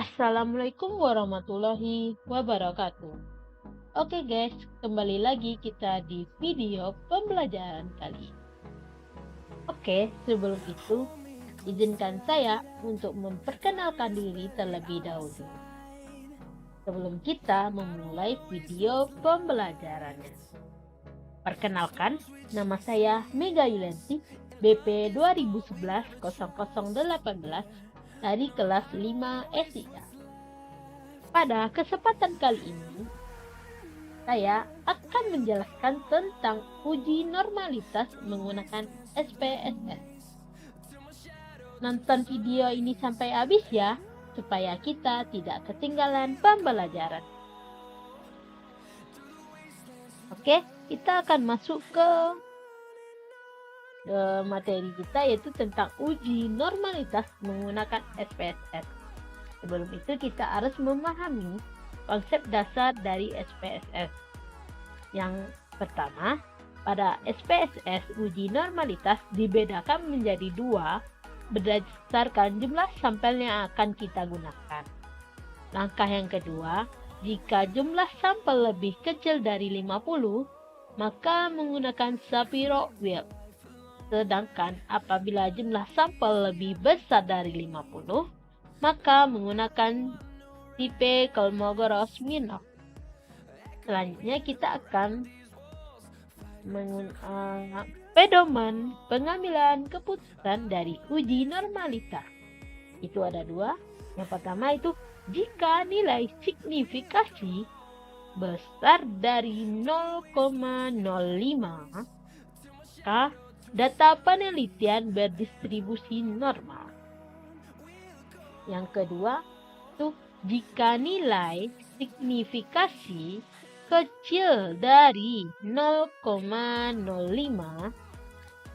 Assalamualaikum warahmatullahi wabarakatuh. Oke guys, kembali lagi kita di video pembelajaran kali ini. Oke, sebelum itu, izinkan saya untuk memperkenalkan diri terlebih dahulu. Sebelum kita memulai video pembelajarannya. Perkenalkan, nama saya Mega Yulianti, BP 2011-0018 dari kelas 5 S3. Pada kesempatan kali ini, saya akan menjelaskan tentang uji normalitas menggunakan SPSS. Nonton video ini sampai habis ya, supaya kita tidak ketinggalan pembelajaran. Oke, kita akan masuk ke materi kita, yaitu tentang uji normalitas menggunakan SPSS. Sebelum itu kita harus memahami konsep dasar dari SPSS. Yang pertama, pada SPSS uji normalitas dibedakan menjadi dua berdasarkan jumlah sampel yang akan kita gunakan. Langkah yang kedua, jika jumlah sampel lebih kecil dari 50, maka menggunakan Shapiro-Wilk. Sedangkan apabila jumlah sampel lebih besar dari 50, maka menggunakan tipe Kolmogorov-Smirnov. Selanjutnya kita akan menggunakan pedoman pengambilan keputusan dari uji normalitas. Itu ada dua. Yang pertama itu jika nilai signifikasi besar dari 0,05, maka data penelitian berdistribusi normal. Yang kedua itu jika nilai signifikasi kecil dari 0,05,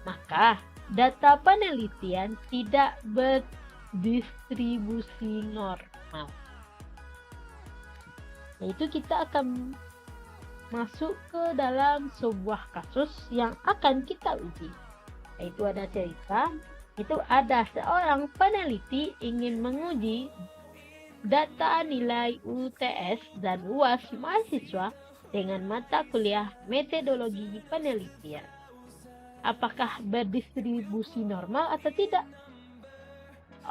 maka data penelitian tidak berdistribusi normal. Yaitu kita akan masuk ke dalam sebuah kasus yang akan kita uji. Yaitu ada cerita, itu ada seorang peneliti ingin menguji data nilai UTS dan UAS mahasiswa dengan mata kuliah metodologi penelitian. Apakah berdistribusi normal atau tidak?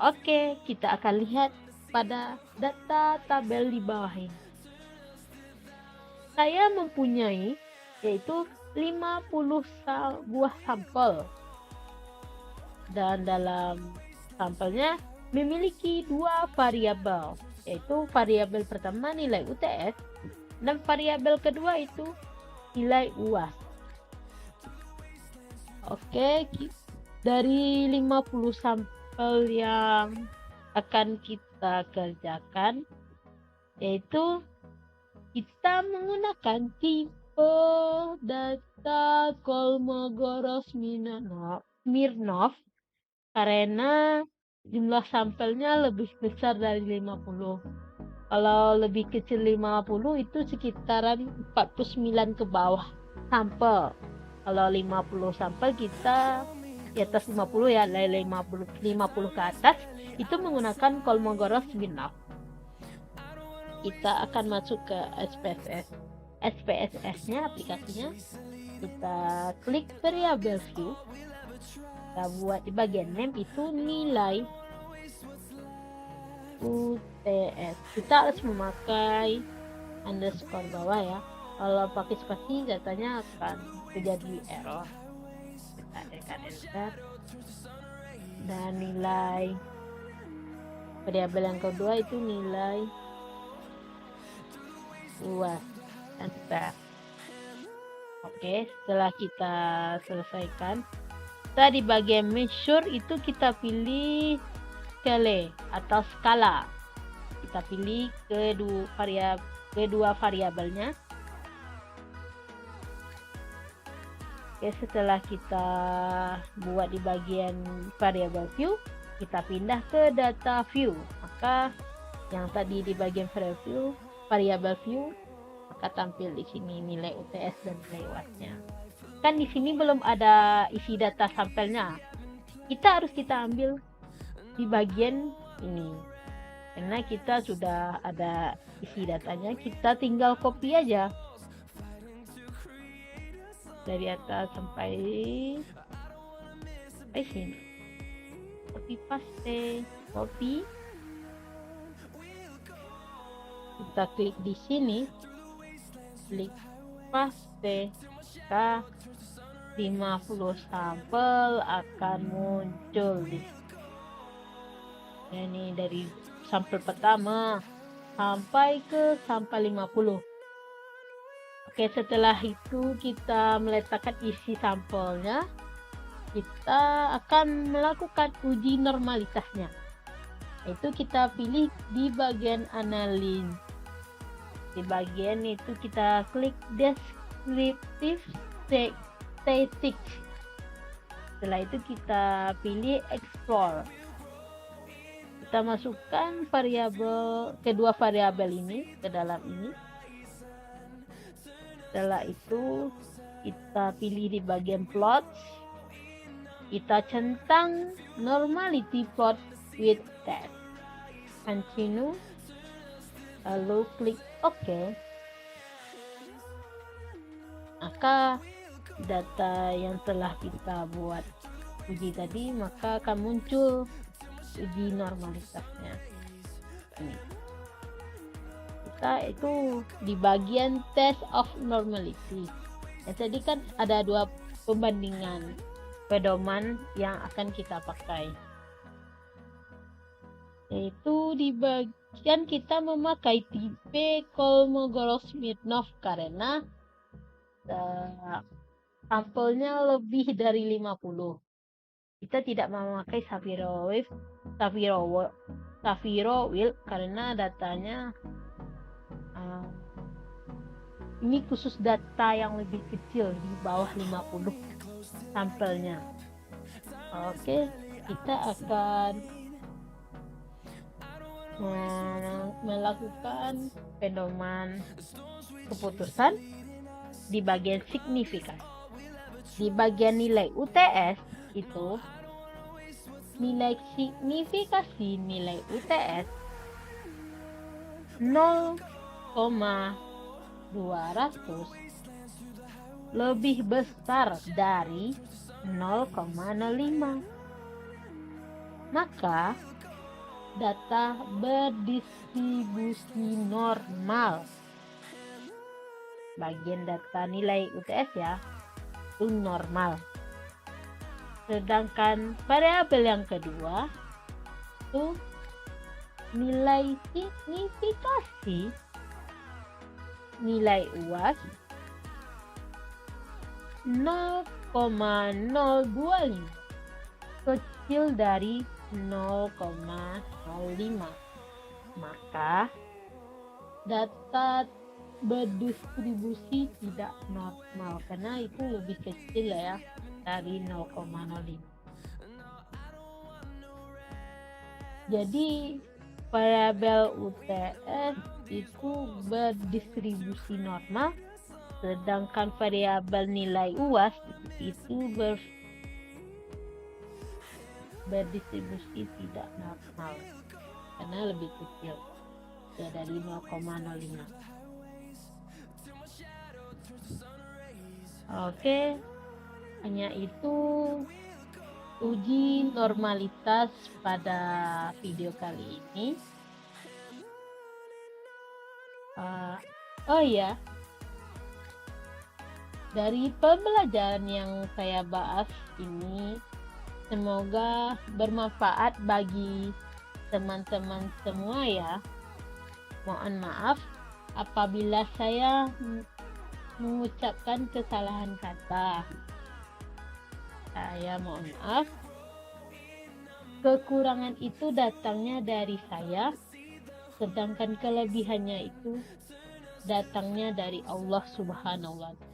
Oke, kita akan lihat pada data tabel di bawah ini. Saya mempunyai yaitu 50 buah sampel. Dan dalam sampelnya memiliki dua variabel, yaitu variabel pertama nilai UTS dan variabel kedua itu nilai UAS. Oke, dari 50 sampel yang akan kita kerjakan, yaitu kita menggunakan tipe data Kolmogorov-Smirnov karena jumlah sampelnya lebih besar dari 50. Kalau lebih kecil 50 itu sekitaran 49 ke bawah sampel. Kalau 50 sampel kita di atas 50 ya, dari 50 ke atas itu menggunakan Kolmogorov-Smirnov. Kita akan masuk ke SPSS. SPSS-nya aplikasinya, kita klik variable view. Kita buat di bagian name itu nilai UTS. Kita harus memakai underscore bawah ya. Kalau pakai spasi datanya akan terjadi error. Kita tekan enter. Dan nilai variabel yang kedua itu nilai UAS. Enter. Oke, setelah kita selesaikan, kita di bagian measure itu kita pilih scale atau skala. Kita pilih kedua variabelnya. Oke, setelah kita buat di bagian variable view, kita pindah ke data view. Maka yang tadi di bagian variable view, maka tampil di sini nilai UTS dan nilai UAS-nya. Kan di sini belum ada isi data sampelnya. Kita ambil di bagian ini. Karena kita sudah ada isi datanya, kita tinggal copy aja dari atas sampai sini. Copy paste, copy. Kita klik di sini, klik paste. Maka 50 sampel akan muncul di sini. Ini dari sampel pertama sampai ke sampel 50. Oke, setelah itu kita meletakkan isi sampelnya. Kita akan melakukan uji normalitasnya. Itu kita pilih di bagian analis. Di bagian itu kita klik descriptive statistics. Setelah itu kita pilih explore. Kita masukkan kedua variabel ini ke dalam ini. Setelah itu kita pilih di bagian plot. Kita centang normality plot with test. Continue. Lalu klik OK. Maka data yang telah kita buat uji tadi maka akan muncul uji normalitasnya. Ini. Kita itu di bagian test of normality. Yang tadi kan ada 2 pembandingan pedoman yang akan kita pakai. Yaitu di bagian kita memakai tipe Kolmogorov-Smirnov karena sampelnya lebih dari 50. Kita tidak memakai Sapiro-Wheel karena datanya ini khusus data yang lebih kecil di bawah 50 sampelnya. Oke, kita akan melakukan pedoman keputusan di bagian signifikan. Di bagian nilai UTS itu nilai signifikasi nilai UTS 0,200 lebih besar dari 0,05. Maka data berdistribusi normal. Bagian data nilai UTS ya, itu normal. Sedangkan variabel yang kedua itu nilai signifikasi nilai UAS 0,025 kecil dari 0,05. Maka data berdistribusi tidak normal karena itu lebih kecil ya dari 0,05. Jadi variabel UTS itu berdistribusi normal, sedangkan variabel nilai UAS itu berdistribusi tidak normal karena lebih kecil ya dari 0,05. Oke, hanya itu uji normalitas pada video kali ini. Oh ya, dari pembelajaran yang saya bahas ini semoga bermanfaat bagi teman-teman semua ya. Mohon maaf apabila saya mengucapkan kesalahan kata. Saya mohon maaf. Kekurangan itu datangnya dari saya, sedangkan kelebihannya itu datangnya dari Allah Subhanahu wa Ta'ala.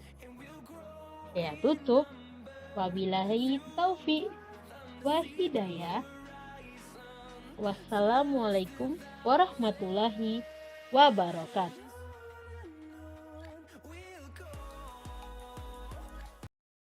Saya tutup. Wabillahi taufiq wa hidayah. Wassalamualaikum warahmatullahi wabarakatuh.